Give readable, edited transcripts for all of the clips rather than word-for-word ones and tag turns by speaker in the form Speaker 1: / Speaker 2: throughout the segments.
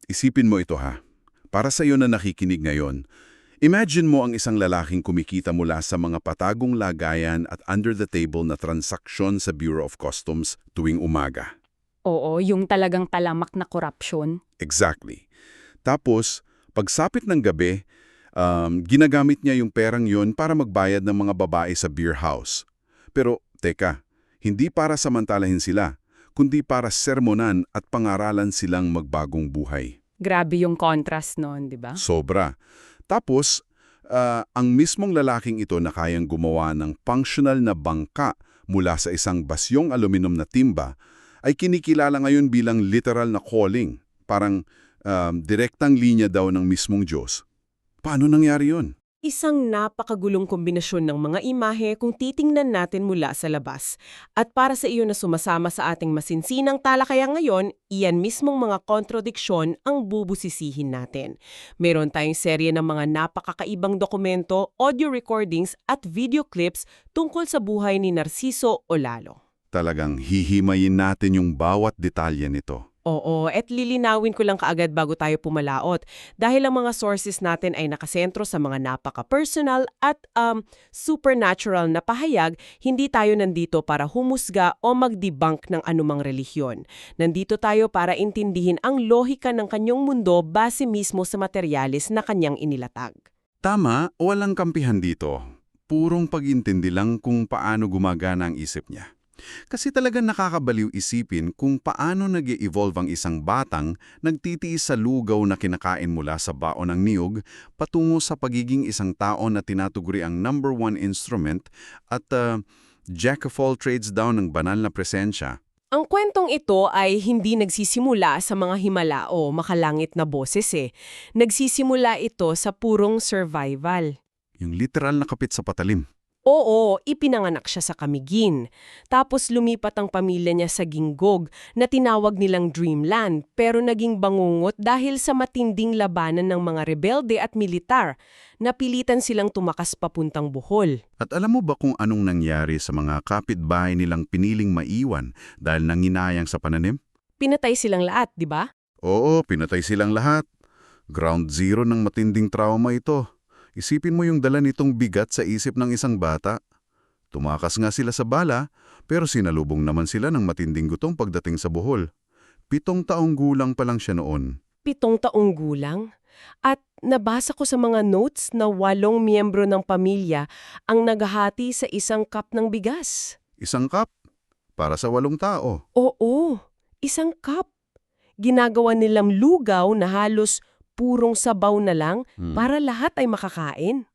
Speaker 1: Isipin mo ito ha. Para sa iyo na nakikinig ngayon, imagine mo ang isang lalaking kumikita mula sa mga patagong lagayan at under-the-table na transaksyon sa Bureau of Customs tuwing umaga.
Speaker 2: Oo, yung talagang talamak na korupsyon.
Speaker 1: Exactly. Tapos, pagsapit ng gabi, ginagamit niya yung perang yun para magbayad ng mga babae sa beer house. Pero, teka, hindi para samantalahin sila, kundi para sermonan at pangaralan silang magbagong buhay.
Speaker 2: Grabe yung contrast noon, di ba?
Speaker 1: Sobra. Tapos, ang mismong lalaking ito na kayang gumawa ng functional na bangka mula sa isang basyong aluminum na timba, ay kinikilala ngayon bilang literal na calling. Parang direktang linya daw ng mismong Diyos. Paano nangyari yun?
Speaker 3: Isang napakagulong kombinasyon ng mga imahe kung titingnan natin mula sa labas. At para sa iyo na sumasama sa ating masinsinang talakayan ngayon, iyan mismong mga kontradiksyon ang bubusisihin natin. Meron tayong serye ng mga napakakaibang dokumento, audio recordings at video clips tungkol sa buhay ni Narciso Olalo.
Speaker 1: Talagang hihimayin natin yung bawat detalye nito.
Speaker 3: Oo, at lilinawin ko lang kaagad bago tayo pumalaot dahil ang mga sources natin ay nakasentro sa mga napaka-personal at supernatural na pahayag, hindi tayo nandito para humusga o mag-debunk ng anumang relihiyon. Nandito tayo para intindihin ang lohika ng kanyang mundo base mismo sa materyales na kanyang inilatag.
Speaker 1: Tama, walang kampihan dito. Purong pag-intindi lang kung paano gumagana ang isip niya. Kasi talagang nakakabaliw isipin kung paano nag-e-evolve ang isang batang nagtitiis sa lugaw na kinakain mula sa baon ng niyog patungo sa pagiging isang tao na tinatuguri ang number one instrument at jack of all trades daw ng banal na presensya.
Speaker 3: Ang kwentong ito ay hindi nagsisimula sa mga himala o makalangit na boses Nagsisimula ito sa purong survival.
Speaker 1: Yung literal na kapit sa patalim.
Speaker 3: Oo, ipinanganak siya sa Camiguin. Tapos lumipat ang pamilya niya sa Ginggog na tinawag nilang Dreamland pero naging bangungot dahil sa matinding labanan ng mga rebelde at militar. Napilitan silang tumakas papuntang Bohol.
Speaker 1: At alam mo ba kung anong nangyari sa mga kapitbahay nilang piniling maiwan dahil nanginayang sa pananim?
Speaker 3: Pinatay silang lahat, di ba?
Speaker 1: Oo, pinatay silang lahat. Ground zero ng matinding trauma ito. Isipin mo yung dala nitong bigat sa isip ng isang bata. Tumakas nga sila sa bala, pero sinalubong naman sila ng matinding gutom pagdating sa Bohol. 7 taong gulang pa lang siya noon.
Speaker 3: 7 taong gulang? At nabasa ko sa mga notes na 8 miyembro ng pamilya ang naghahati sa isang cup ng bigas.
Speaker 1: Isang cup? Para sa 8 tao.
Speaker 3: Oo, isang cup. Ginagawa nilang lugaw na halos purong sabaw na lang para lahat ay makakain.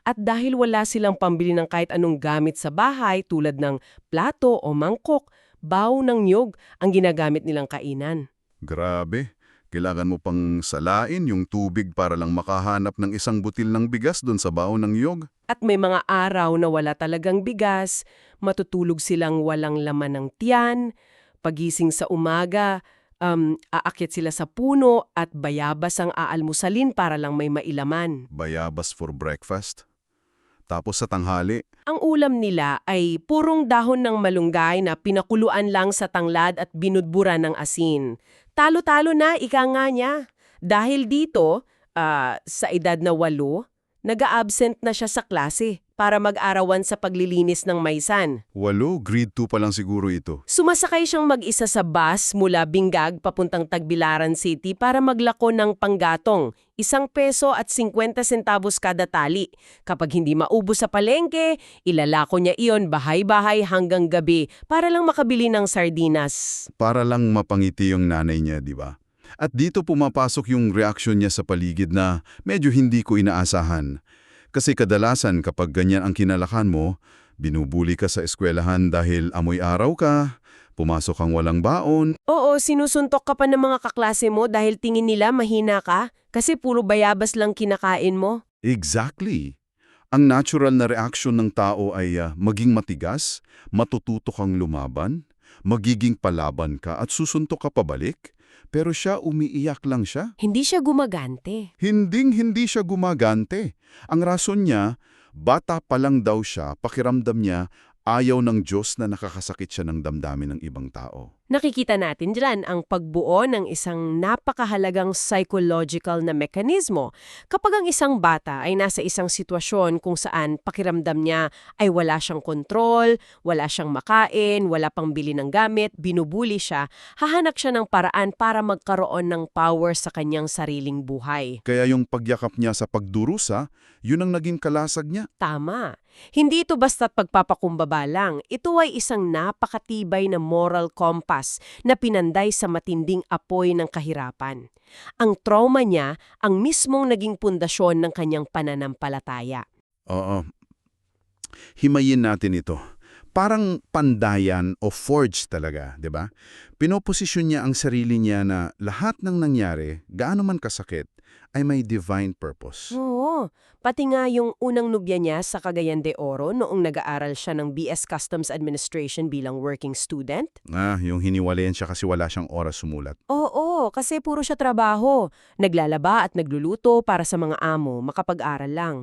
Speaker 3: At dahil wala silang pambili ng kahit anong gamit sa bahay tulad ng plato o mangkok, baw ng niyog ang ginagamit nilang kainan.
Speaker 1: Grabe. Kailangan mo pang salain yung tubig para lang makahanap ng isang butil ng bigas doon sa baon ng niyog.
Speaker 3: At may mga araw na wala talagang bigas, matutulog silang walang laman ng tiyan, pagising sa umaga, aakyat sila sa puno at bayabas ang aalmusalin para lang may mailaman.
Speaker 1: Bayabas for breakfast. Tapos sa tanghali,
Speaker 3: Ang ulam nila ay purong dahon ng malunggay na pinakuluan lang sa tanglad at binudbura ng asin. Talo-talo na, ika nga niya. Dahil dito, sa edad na 8, nag-a-absent na siya sa klase para mag-arawan sa paglilinis ng maisan.
Speaker 1: 8, grade 2 pa lang siguro ito.
Speaker 3: Sumasakay siyang mag-isa sa bus mula Bingag papuntang Tagbilaran City para maglako ng panggatong, 1 peso at 50 centavos kada tali. Kapag hindi maubos sa palengke, ilalako niya iyon bahay-bahay hanggang gabi para lang makabili ng sardinas.
Speaker 1: Para lang mapangiti yung nanay niya, di ba? At dito pumapasok yung reaksyon niya sa paligid na medyo hindi ko inaasahan. Kasi kadalasan kapag ganyan ang kinalakan mo, binubuli ka sa eskwelahan dahil amoy araw ka, pumasok kang walang baon.
Speaker 3: Oo, sinusuntok ka pa ng mga kaklase mo dahil tingin nila mahina ka kasi puro bayabas lang kinakain mo.
Speaker 1: Exactly. Ang natural na reaksyon ng tao ay maging matigas, matututo kang lumaban, magiging palaban ka at susuntok ka pabalik. Pero siya umiiyak lang siya.
Speaker 3: Hindi siya gumagante.
Speaker 1: Hindi siya gumagante. Ang rason niya, bata pa lang daw siya, pakiramdam niya, Ayaw ng Diyos na nakakasakit siya ng damdamin ng ibang tao.
Speaker 3: Nakikita natin dyan ang pagbuo ng isang napakahalagang psychological na mekanismo. Kapag ang isang bata ay nasa isang sitwasyon kung saan pakiramdam niya ay wala siyang kontrol, wala siyang makain, wala pang bili ng gamit, binubuli siya, hahanap siya ng paraan para magkaroon ng power sa kanyang sariling buhay.
Speaker 1: Kaya yung pagyakap niya sa pagdurusa, yun ang naging kalasag niya.
Speaker 3: Tama. Hindi ito basta't pagpapakumbaba lang. Ito ay isang napakatibay na moral compass na pinanday sa matinding apoy ng kahirapan. Ang trauma niya ang mismong naging pundasyon ng kanyang pananampalataya.
Speaker 1: Oo. Himayin natin ito. Parang pandayan o forge talaga, di ba? Pinoposisyon niya ang sarili niya na lahat ng nangyari, gaano man kasakit, ay may divine purpose.
Speaker 3: Oo. Pati nga yung unang nobya niya sa Cagayan de Oro noong nag-aaral siya ng BS Customs Administration bilang working student.
Speaker 1: Yung hiniwalayan siya kasi wala siyang oras sumulat.
Speaker 3: Oo, kasi puro siya trabaho. Naglalaba at nagluluto para sa mga amo, makapag-aral lang.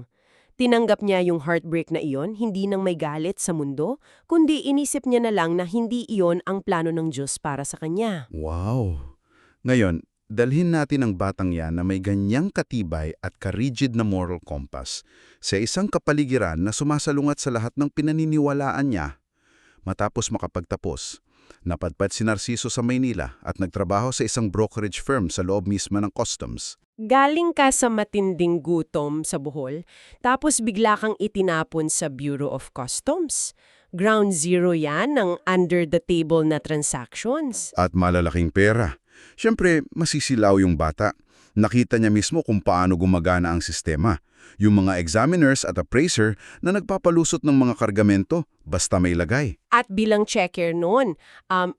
Speaker 3: Tinanggap niya yung heartbreak na iyon, hindi nang may galit sa mundo, kundi inisip niya na lang na hindi iyon ang plano ng Diyos para sa kanya.
Speaker 1: Wow! Ngayon, dalhin natin ang batang yan na may ganyang katibay at karigid na moral compass sa isang kapaligiran na sumasalungat sa lahat ng pinaniniwalaan niya. Matapos makapagtapos, napadpad si Narciso sa Maynila at nagtrabaho sa isang brokerage firm sa loob mismo ng customs.
Speaker 3: Galing ka sa matinding gutom sa Bohol, tapos bigla kang itinapon sa Bureau of Customs. Ground zero yan ng under-the-table na transactions.
Speaker 1: At malalaking pera. Siyempre, masisilaw yung bata. Nakita niya mismo kung paano gumagana ang sistema. Yung mga examiners at appraiser na nagpapalusot ng mga kargamento basta may lagay.
Speaker 3: At bilang checker noon,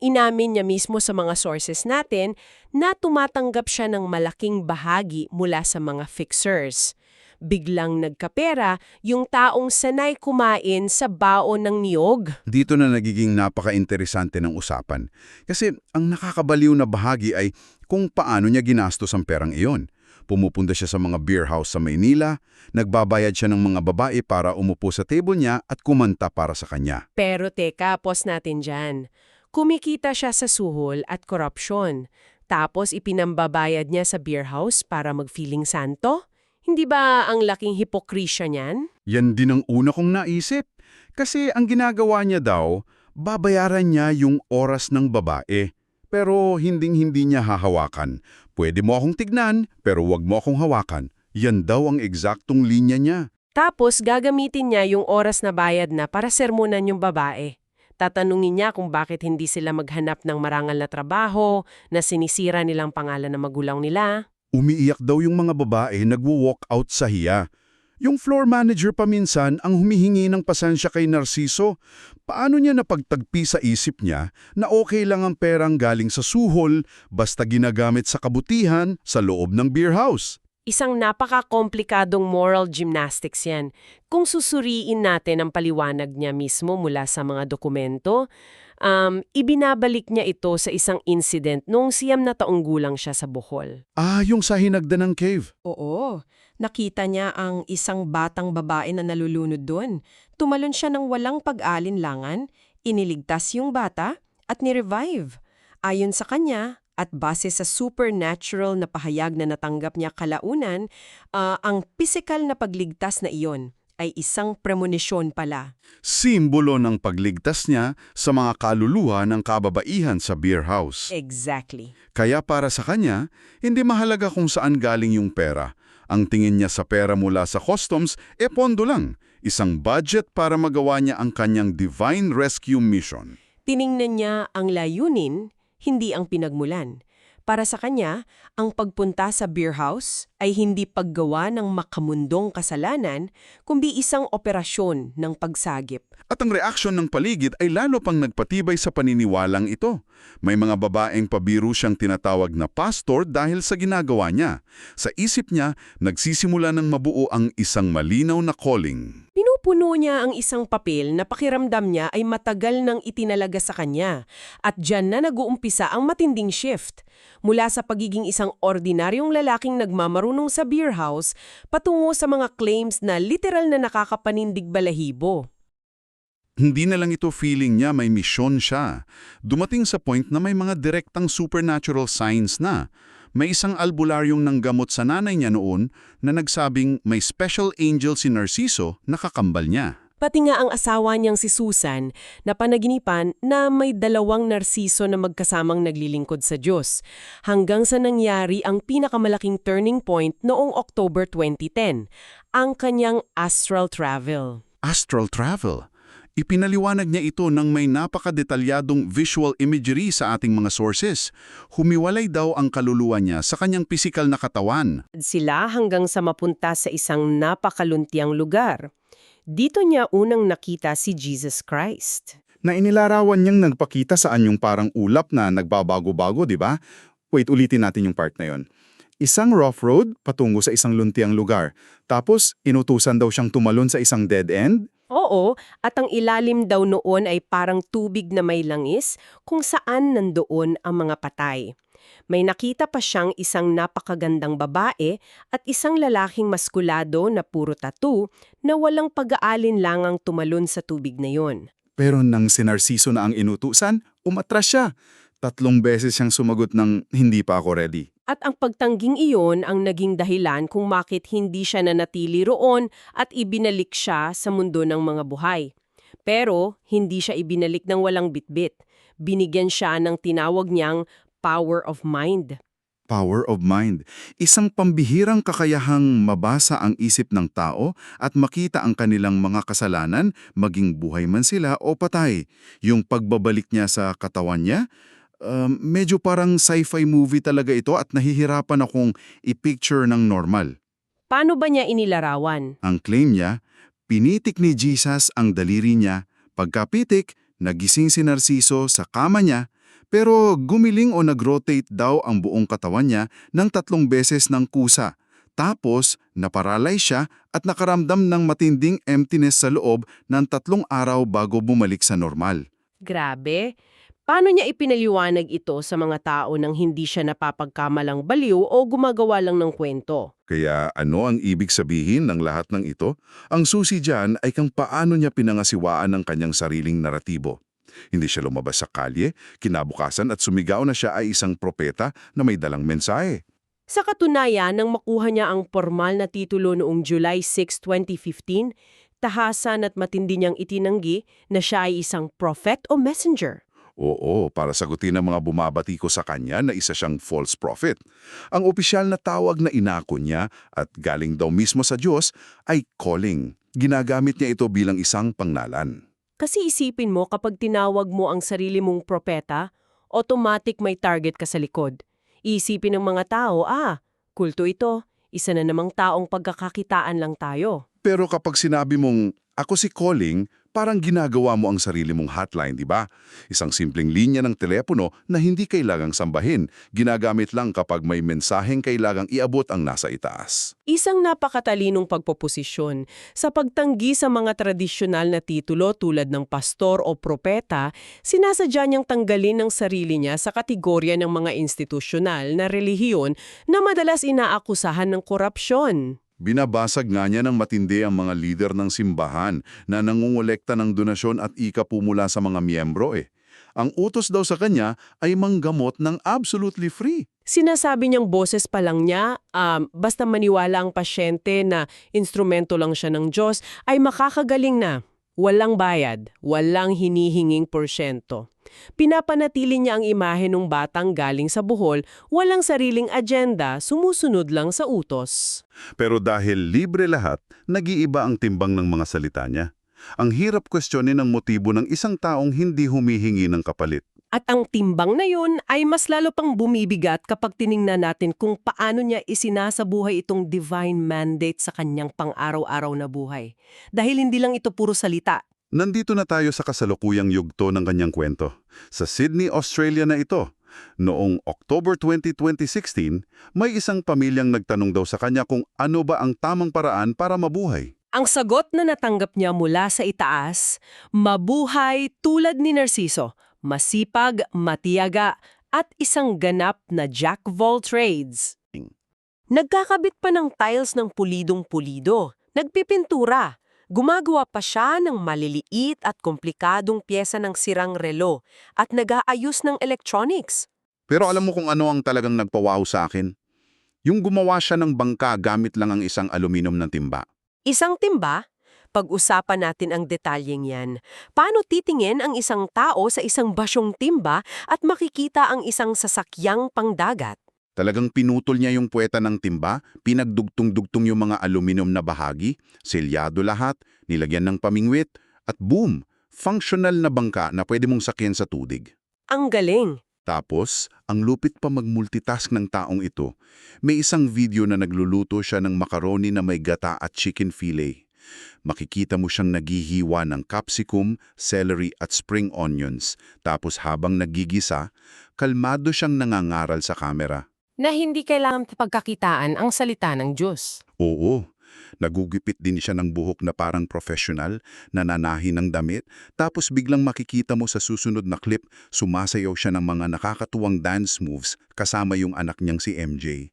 Speaker 3: inamin niya mismo sa mga sources natin na tumatanggap siya ng malaking bahagi mula sa mga fixers. Biglang nagkapera yung taong sanay kumain sa baon ng niyog.
Speaker 1: Dito na nagiging napaka-interesante ng usapan. Kasi ang nakakabaliw na bahagi ay kung paano niya ginastos ang perang iyon. Pumupunta siya sa mga beer house sa Maynila, nagbabayad siya ng mga babae para umupo sa table niya at kumanta para sa kanya.
Speaker 3: Pero teka, pause natin dyan. Kumikita siya sa suhol at korupsyon. Tapos ipinambabayad niya sa beer house para mag-feeling santo? Hindi ba ang laking hipokrisya niyan?
Speaker 1: Yan din ang una kong naisip. Kasi ang ginagawa niya daw, babayaran niya yung oras ng babae. Pero hinding-hindi niya hahawakan. Pwede mo akong tignan, pero wag mo akong hawakan. Yan daw ang eksaktong linya niya.
Speaker 3: Tapos gagamitin niya yung oras na bayad na para sermonan yung babae. Tatanungin niya kung bakit hindi sila maghanap ng marangal na trabaho, na sinisira nilang pangalan ng magulang nila.
Speaker 1: Umiiyak daw yung mga babae, nagwo-walk out sa hiya. Yung floor manager paminsan ang humihingi ng pasensya kay Narciso. Paano niya napagtagpi sa isip niya na okay lang ang perang galing sa suhol basta ginagamit sa kabutihan sa loob ng beer house?
Speaker 3: Isang napaka-komplikadong moral gymnastics yan. Kung susuriin natin ang paliwanag niya mismo mula sa mga dokumento, ibinabalik niya ito sa isang incident noong 9 na taong gulang siya sa Bohol.
Speaker 1: Yung sa hinagdan ng cave.
Speaker 4: Oo, nakita niya ang isang batang babae na nalulunod doon. Tumalon siya ng walang pag-alinlangan, iniligtas yung bata at ni-revive. Ayon sa kanya, at base sa supernatural na pahayag na natanggap niya kalaunan, ang pisikal na pagligtas na iyon ay isang premonisyon pala.
Speaker 1: Simbolo ng pagligtas niya sa mga kaluluwa ng kababaihan sa beer house.
Speaker 3: Exactly.
Speaker 1: Kaya para sa kanya, hindi mahalaga kung saan galing yung pera. Ang tingin niya sa pera mula sa customs, pondo lang. Isang budget para magawa niya ang kanyang divine rescue mission.
Speaker 3: Tiningnan niya ang layunin, hindi ang pinagmulan. Para sa kanya, ang pagpunta sa beer house ay hindi paggawa ng makamundong kasalanan, kundi isang operasyon ng pagsagip.
Speaker 1: At ang reaksyon ng paligid ay lalo pang nagpatibay sa paniniwalang ito. May mga babaeng pabiru siyang tinatawag na pastor dahil sa ginagawa niya. Sa isip niya, nagsisimula ng mabuo ang isang malinaw na calling.
Speaker 3: Pinupuno niya ang isang papel na pakiramdam niya ay matagal nang itinalaga sa kanya. At dyan na nag-uumpisa ang matinding shift. Mula sa pagiging isang ordinaryong lalaking nagmamarunong sa beer house, patungo sa mga claims na literal na nakakapanindig balahibo.
Speaker 1: Hindi na lang ito feeling niya may misyon siya. Dumating sa point na may mga direktang supernatural signs na. May isang albularyong nanggamot sa nanay niya noon na nagsabing may special angel si Narciso na kakambal niya.
Speaker 3: Pati nga ang asawa niyang si Susan na panaginipan na may 2 narsiso na magkasamang naglilingkod sa Diyos, hanggang sa nangyari ang pinakamalaking turning point noong October 2010, ang kanyang astral travel.
Speaker 1: Astral travel. Ipinaliwanag niya ito ng may napakadetalyadong visual imagery sa ating mga sources. Humiwalay daw ang kaluluwa niya sa kanyang pisikal na katawan.
Speaker 3: Sila hanggang sa mapunta sa isang napakaluntiang lugar. Dito niya unang nakita si Jesus Christ.
Speaker 5: Na inilarawan niyang nagpakita sa anyong parang ulap na nagbabago-bago, di ba? Wait, ulitin natin yung part na yon. Isang rough road patungo sa isang luntiang lugar. Tapos, inutusan daw siyang tumalon sa isang dead end.
Speaker 3: Oo, at ang ilalim daw noon ay parang tubig na may langis kung saan nandoon ang mga patay. May nakita pa siyang isang napakagandang babae at isang lalaking maskulado na puro tattoo na walang pag-aalinlangang tumalon sa tubig na yon.
Speaker 5: Pero nang si Narciso na ang inutusan, umatras siya. 3 beses siyang sumagot ng hindi pa ako ready.
Speaker 3: At ang pagtangging iyon ang naging dahilan kung bakit hindi siya nanatili roon at ibinalik siya sa mundo ng mga buhay. Pero hindi siya ibinalik ng walang bitbit. Binigyan siya ng tinawag niyang power of mind.
Speaker 5: Power of mind. Isang pambihirang kakayahang mabasa ang isip ng tao at makita ang kanilang mga kasalanan, maging buhay man sila o patay. Yung pagbabalik niya sa katawan niya, medyo parang sci-fi movie talaga ito at nahihirapan akong i-picture ng normal.
Speaker 3: Paano ba niya inilarawan?
Speaker 5: Ang claim niya, pinitik ni Jesus ang daliri niya. Pagkapitik, nagising si Narciso sa kama niya, pero gumiling o nag-rotate daw ang buong katawan niya ng 3 beses ng kusa. Tapos, naparalyze siya at nakaramdam ng matinding emptiness sa loob ng 3 araw bago bumalik sa normal.
Speaker 3: Grabe. Paano niya ipinaliwanag ito sa mga tao nang hindi siya napapagkamalang baliw o gumagawa lang ng kwento?
Speaker 1: Kaya ano ang ibig sabihin ng lahat ng ito? Ang susi dyan ay kung paano niya pinangasiwaan ang kanyang sariling naratibo. Hindi siya lumabas sa kalye, kinabukasan at sumigaw na siya ay isang propeta na may dalang mensahe.
Speaker 3: Sa katunayan, nang makuha niya ang formal na titulo noong July 6, 2015, tahasan at matindi niyang itinanggi na siya ay isang prophet o messenger.
Speaker 1: Oo, para sagutin ang mga bumabati ko sa kanya na isa siyang false prophet. Ang opisyal na tawag na inako niya at galing daw mismo sa Diyos ay calling. Ginagamit niya ito bilang isang pangnalan.
Speaker 3: Kasi isipin mo kapag tinawag mo ang sarili mong propeta, automatic may target ka sa likod. Iisipin ng mga tao, kulto ito, isa na namang taong pagkakakitaan lang tayo.
Speaker 1: Pero kapag sinabi mong, ako si calling, parang ginagawa mo ang sarili mong hotline, di ba? Isang simpleng linya ng telepono na hindi kailangang sambahin. Ginagamit lang kapag may mensaheng kailangang iabot ang nasa itaas.
Speaker 3: Isang napakatalinong pagpoposisyon sa pagtanggi sa mga tradisyonal na titulo tulad ng pastor o propeta, sinasadya niyang tanggalin ang sarili niya sa kategorya ng mga institusyonal na relihiyon na madalas inaakusahan ng korupsyon.
Speaker 1: Binabasag nga niya ng matindi ang mga lider ng simbahan na nangungulekta ng donasyon at ika mula sa mga miyembro Ang utos daw sa kanya ay manggamot ng absolutely free.
Speaker 3: Sinasabi niyang boses pa lang niya, basta maniwala ang pasyente na instrumento lang siya ng Diyos, ay makakagaling na. Walang bayad, walang hinihinging porsyento. Pinapanatili niya ang imahe ng batang galing sa buhol, walang sariling agenda, sumusunod lang sa utos.
Speaker 1: Pero dahil libre lahat, nag-iiba ang timbang ng mga salita niya. Ang hirap kwestiyonin ang motibo ng isang taong hindi humihingi ng kapalit.
Speaker 3: At ang timbang na yun ay mas lalo pang bumibigat kapag tiningnan natin kung paano niya isinasabuhay itong divine mandate sa kanyang pang-araw-araw na buhay. Dahil hindi lang ito puro salita.
Speaker 1: Nandito na tayo sa kasalukuyang yugto ng kanyang kwento. Sa Sydney, Australia na ito. Noong October 20, 2016, may isang pamilyang nagtanong daw sa kanya kung ano ba ang tamang paraan para mabuhay.
Speaker 3: Ang sagot na natanggap niya mula sa itaas, mabuhay tulad ni Narciso, masipag, matiyaga, at isang ganap na jack of all trades. Nagkakabit pa ng tiles ng pulidong-pulido, nagpipintura,
Speaker 4: Gumagawa pa siya ng maliliit at komplikadong pyesa ng sirang relo at nag-aayos ng electronics.
Speaker 5: Pero alam mo kung ano ang talagang nagpawaw sa akin? Yung gumawa siya ng bangka gamit lang ang isang aluminum na timba.
Speaker 4: Isang timba? Pag-usapan natin ang detalyeng yan. Paano titingin ang isang tao sa isang basyong timba at makikita ang isang sasakyang pangdagat?
Speaker 5: Talagang pinutol niya yung puweta ng timba, pinagdugtong-dugtong yung mga aluminum na bahagi, selyado lahat, nilagyan ng pamingwit, at boom! Functional na bangka na pwede mong sakyan sa tudig.
Speaker 4: Ang galing!
Speaker 5: Tapos, ang lupit pa mag-multitask ng taong ito. May isang video na nagluluto siya ng macaroni na may gata at chicken fillet. Makikita mo siyang naghihiwa ng capsicum, celery at spring onions. Tapos habang nagigisa, kalmado siyang nangangaral sa kamera.
Speaker 3: Na hindi kailangan pagkakitaan ang salita ng Diyos.
Speaker 5: Oo, nagugipit din siya ng buhok na parang professional, nananahi ng damit, tapos biglang makikita mo sa susunod na clip, sumasayaw siya ng mga nakakatuwang dance moves kasama yung anak niyang si MJ.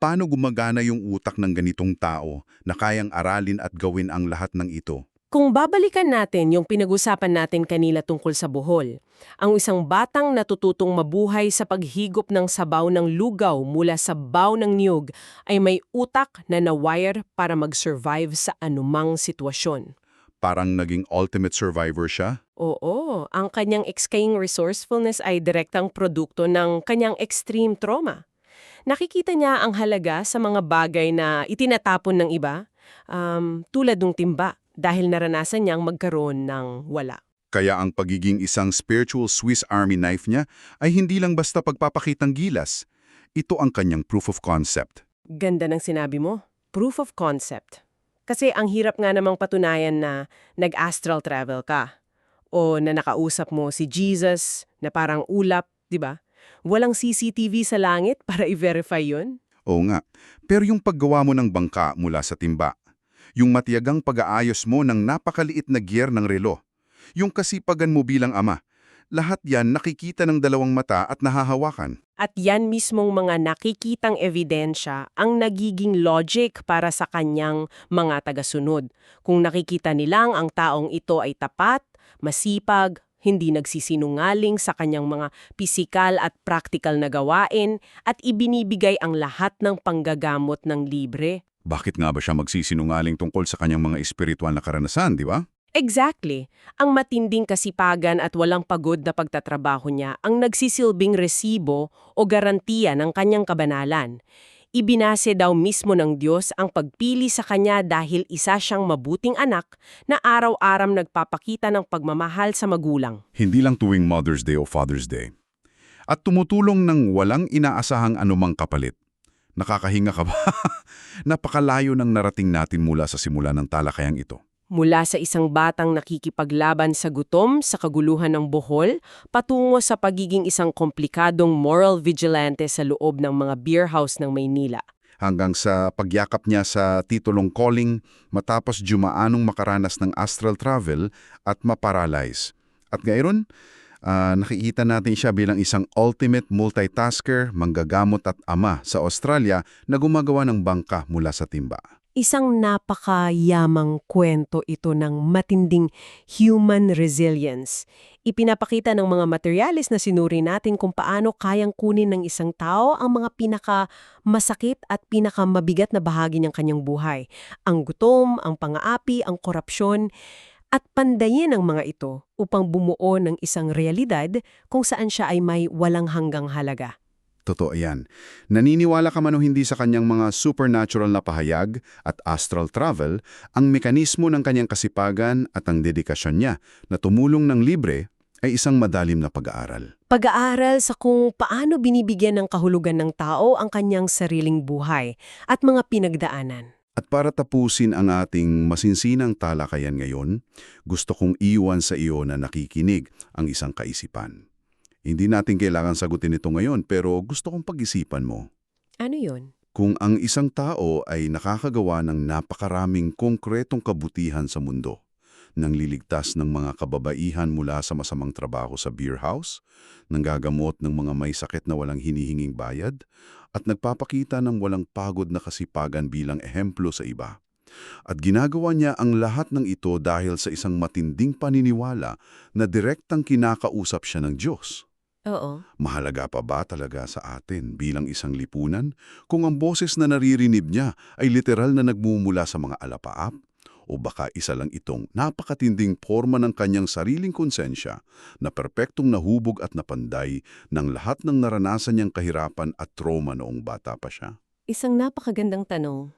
Speaker 5: Paano gumagana yung utak ng ganitong tao na kayang aralin at gawin ang lahat ng ito?
Speaker 3: Kung babalikan natin yung pinag-usapan natin kanila tungkol sa buhol, ang isang batang natututong mabuhay sa paghigop ng sabaw ng lugaw mula sa baw ng niyog ay may utak na na-wire para mag-survive sa anumang sitwasyon.
Speaker 5: Parang naging ultimate survivor siya?
Speaker 3: Oo, ang kanyang extreme resourcefulness ay direktang produkto ng kanyang extreme trauma. Nakikita niya ang halaga sa mga bagay na itinatapon ng iba, tulad ng timba, dahil naranasan niyang magkaroon ng wala.
Speaker 5: Kaya ang pagiging isang spiritual Swiss Army knife niya ay hindi lang basta pagpapakitang gilas. Ito ang kanyang proof of concept.
Speaker 3: Ganda ng sinabi mo, proof of concept. Kasi ang hirap nga namang patunayan na nag-astral travel ka o na nakausap mo si Jesus na parang ulap, di ba? Walang CCTV sa langit para i-verify yun.
Speaker 5: Oo nga, pero yung paggawa mo ng bangka mula sa timba, yung matiyagang pag-aayos mo ng napakaliit na gear ng relo, yung kasipagan mo bilang ama, lahat yan nakikita ng dalawang mata at nahahawakan.
Speaker 3: At yan mismong mga nakikitang ebidensya ang nagiging logic para sa kanyang mga tagasunod. Kung nakikita nilang ang taong ito ay tapat, masipag, hindi nagsisinungaling sa kanyang mga pisikal at praktikal na gawain at ibinibigay ang lahat ng panggagamot ng libre.
Speaker 5: Bakit nga ba siya magsisinungaling tungkol sa kanyang mga espiritual na karanasan, di ba?
Speaker 3: Exactly. Ang matinding kasipagan at walang pagod na pagtatrabaho niya ang nagsisilbing resibo o garantiya ng kanyang kabanalan. Ibinase daw mismo ng Diyos ang pagpili sa kanya dahil isa siyang mabuting anak na araw-araw nagpapakita ng pagmamahal sa magulang.
Speaker 5: Hindi lang tuwing Mother's Day o Father's Day. At tumutulong ng walang inaasahang anumang kapalit. Nakakahinga ka ba? Napakalayo ng narating natin mula sa simula ng talakayang ito.
Speaker 3: Mula sa isang batang nakikipaglaban sa gutom sa kaguluhan ng Bohol, patungo sa pagiging isang komplikadong moral vigilante sa loob ng mga beer house ng Maynila.
Speaker 5: Hanggang sa pagyakap niya sa titulong calling matapos jumaanong makaranas ng astral travel at maparalyze. At ngayon, nakikita natin siya bilang isang ultimate multitasker, manggagamot at ama sa Australia na gumagawa ng bangka mula sa timba.
Speaker 3: Isang napakayamang kwento ito ng matinding human resilience. Ipinapakita ng mga materyales na sinuri natin kung paano kayang kunin ng isang tao ang mga pinakamasakit at pinakamabigat na bahagi ng kanyang buhay. Ang gutom, ang pang-aapi, ang korupsyon, at pandayin ang mga ito upang bumuo ng isang realidad kung saan siya ay may walang hanggang halaga.
Speaker 5: Totoo yan. Naniniwala ka man o hindi sa kanyang mga supernatural na pahayag at astral travel, ang mekanismo ng kanyang kasipagan at ang dedikasyon niya na tumulong ng libre ay isang madalim na pag-aaral.
Speaker 3: Pag-aaral sa kung paano binibigyan ng kahulugan ng tao ang kanyang sariling buhay at mga pinagdaanan.
Speaker 5: At para tapusin ang ating masinsinang talakayan ngayon, gusto kong iwan sa iyo na nakikinig ang isang kaisipan. Hindi natin kailangan sagutin ito ngayon pero gusto kong pag-isipan mo.
Speaker 3: Ano yun?
Speaker 5: Kung ang isang tao ay nakakagawa ng napakaraming konkretong kabutihan sa mundo, nang liligtas ng mga kababaihan mula sa masamang trabaho sa beer house, nanggagamot ng mga may sakit na walang hinihinging bayad, at nagpapakita ng walang pagod na kasipagan bilang ehemplo sa iba,
Speaker 1: At ginagawa niya ang lahat ng ito dahil sa isang matinding paniniwala na direktang kinakausap siya ng Diyos.
Speaker 4: Oo.
Speaker 1: Mahalaga pa ba talaga sa atin bilang isang lipunan kung ang boses na naririnig niya ay literal na nagmumula sa mga alapaap? O baka isa lang itong napakatinding forma ng kanyang sariling konsensya na perpektong nahubog at napanday ng lahat ng naranasan niyang kahirapan at trauma noong bata pa siya?
Speaker 4: Isang napakagandang tanong.